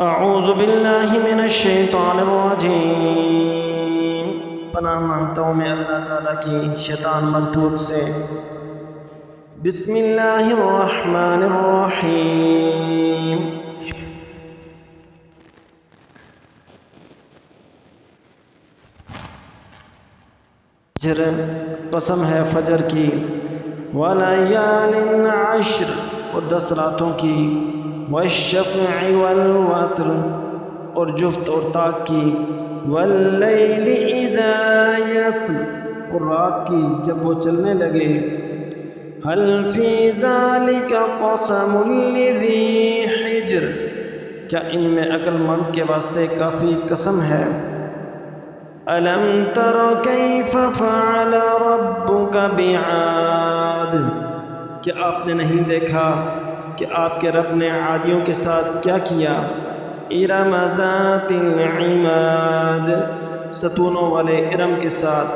اعوذ باللہ من الشیطان الرجیم، پناہ مانگتا ہوں میں اللہ تعالیٰ کی شیطان مردود سے۔ بسم اللہ الرحمن الرحیم۔ فجر، قسم ہے فجر کی، وَلَيَالٍ عَشْرٍ، اور 10 راتوں کی، وَالشَّفْعِ وَالْوَتْرِ، اور جفت اور طاق کی، وَاللَّيْلِ إِذَا يَسْرِ، اور رات کی جب وہ چلنے لگے۔ هَلْ فِي ذَلِكَ قَسَمٌ لِذِي حِجْرٍ، کیا ان میں عقل مند کے واسطے کافی قسم ہے۔ أَلَمْ تَرَ كَيْفَ فَعَلَ رَبُّكَ بِعَادٍ، کیا آپ نے نہیں دیکھا کہ آپ کے رب نے عادیوں کے ساتھ کیا کیا۔ ارم ذات العماد، ستونوں والے ارم کے ساتھ،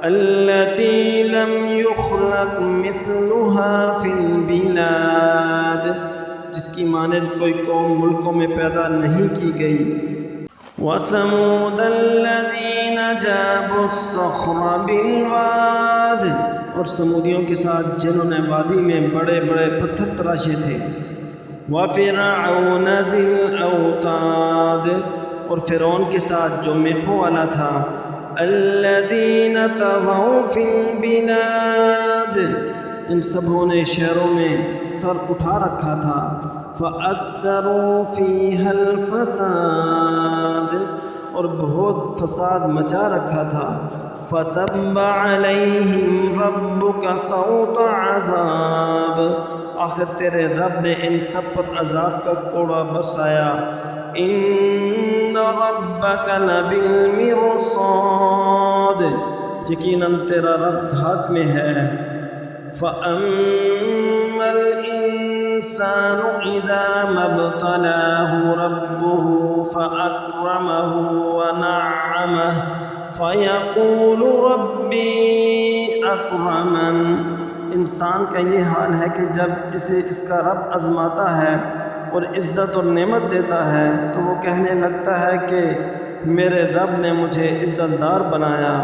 التي لم يخلق مثلها في البلاد، جس کی مانند کوئی قوم ملکوں میں پیدا نہیں کی گئی۔ وَثَمُودَ الَّذِينَ جَابُوا الصَّخْرَ بِالْوَادِ، اور سمودیوں کے ساتھ جنہوں نے وادی میں بڑے بڑے پتھر تراشے تھے۔ وَفِرْعَوْنَ ذِي الْأَوْتَادِ، اور فرعون کے ساتھ جو میخوں والا تھا۔ الَّذِينَ طَغَوْا فِي الْبِلَادِ، ان سبوں نے شہروں میں سر اٹھا رکھا تھا۔ فَأَكْثَرُوا فِيهَا الْفَسَادِ، اور بہت فساد مچا رکھا تھا۔ فَصَبَّ عَلَيْهِمْ رَبُّكَ صَوْتَ عَذَابٍ، آخر تیرے رب نے ان سب پر عذاب کا کوڑا برسایا۔ إِنَّ رَبَّكَ لَبِالْمِرْصَادِ، یقیناً تیرا رب گھات میں ہے۔ فَأَمَّا الْإِنسَانُ إِذَا مَا ابْتَلَاهُ رَبُّهُ فَأَكْرَمَهُ وَنَعَّمَهُ فَيَقُولُ رَبِّي أَكْرَمَنِ، انسان کا یہ حال ہے کہ جب اسے اس کا رب آزماتا ہے اور عزت اور نعمت دیتا ہے تو وہ کہنے لگتا ہے کہ میرے رب نے مجھے عزت دار بنایا۔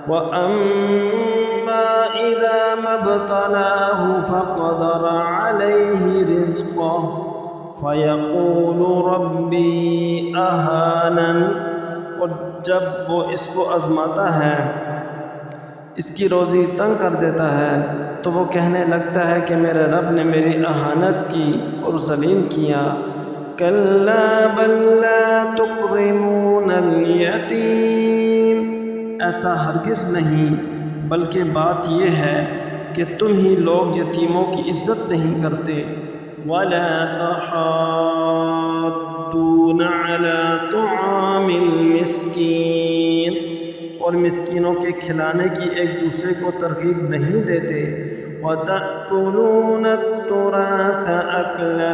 وَأَمَّا إِذَا مَا ابْتَلَاهُ فَقَدَرَ عَلَيْهِ رِزْقَهُ فَيَقُولُ رَبِّي أَهَانَنِ، اور جب وہ اس کو آزماتا ہے، اس کی روزی تنگ کر دیتا ہے تو وہ کہنے لگتا ہے کہ میرے رب نے میری اہانت کی اور ذلیل کیا۔ كَلَّا بَل لَّا تُكْرِمُونَ الْيَتِيمَ، ایسا ہرگز نہیں، بلکہ بات یہ ہے کہ تم ہی لوگ یتیموں کی عزت نہیں کرتے۔ وَلَا تَحَاضُّونَ عَلَىٰ طَعَامِ الْمِسْكِينِ، اور مسکینوں کے کھلانے کی ایک دوسرے کو ترغیب نہیں دیتے۔ وَتَأْكُلُونَ التُّرَاثَ أَكْلًا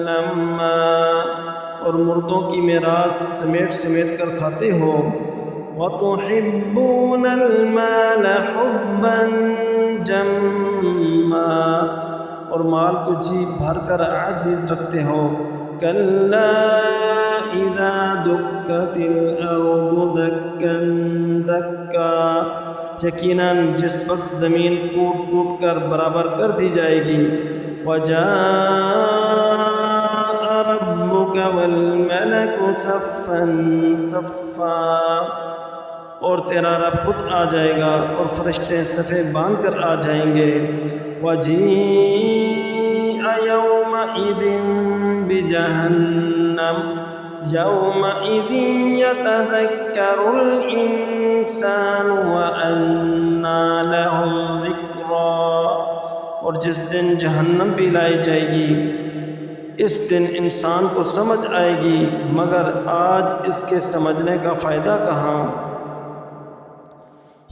لَمًّا، اور مردوں کی میراث سمیٹ سمیٹ کر کھاتے ہو۔ وَتُحِبُّونَ الْمَالَ حُبًّا جَمًّا، اور مال کو جی بھر کر عزیز رکھتے ہو۔ كَلَّا إِذَا دُكَّتِ الْأَرْضُ دَكًّا دَكًّا، یقیناً جس وقت زمین کوٹ کوٹ کر برابر کر دی جائے گی۔ وَجَاءَ رَبُّكَ وَالْمَلَكُ صَفًّا صَفًّا، اور تیرا رب خود آ جائے گا اور فرشتے صفیں باندھ کر آ جائیں گے۔ وَجِيءَ يَوْمَئِذٍ بِجَهَنَّمَ يَوْمَئِذٍ يَتَذَكَّرُ الْإِنسَانُ وَأَنَّىٰ لَهُ الذِّكْرَىٰ، اور جس دن جہنم بھی لائی جائے گی اس دن انسان کو سمجھ آئے گی، مگر آج اس کے سمجھنے کا فائدہ کہاں۔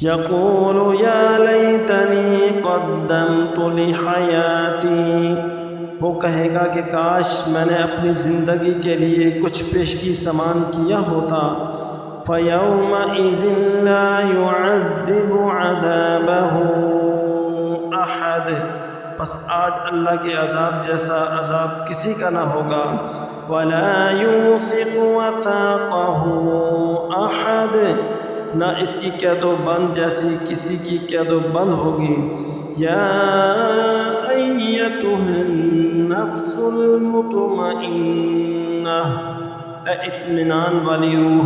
يَقُولُ يَا لَيْتَنِي قَدَّمْتُ لِحَيَاتِي، وہ کہے گا کہ کاش میں نے اپنی زندگی کے لیے کچھ پیشگی سامان کیا ہوتا۔ فَيَوْمَئِذٍ لَّا يُعَذِّبُ عَذَابَهُ أَحَدٌ، پس آج اللہ کے عذاب جیسا عذاب کسی کا نہ ہوگا۔ وَلَا يُوثِقُ وَثَاقَهُ أَحَدٌ، نہ اس کی قید و بند جیسی کسی کی قید و بند ہوگی۔ یا ایتھا النفس المطمئنہ، اے اطمینان والی روح،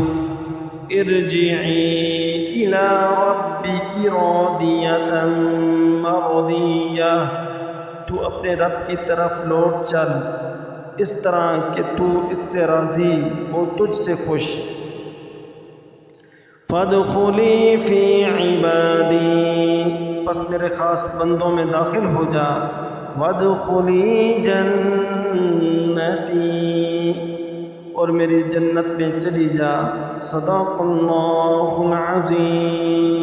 ارجعی الی ربک راضیۃ مرضیہ، تو اپنے رب کی طرف لوٹ چل اس طرح کہ تو اس سے راضی اور تجھ سے خوش۔ فادخلی فی عبادی، پس میرے خاص بندوں میں داخل ہو جا۔ وادخلی جنتی، اور میری جنت میں چلی جا۔ صدق اللہ العظیم۔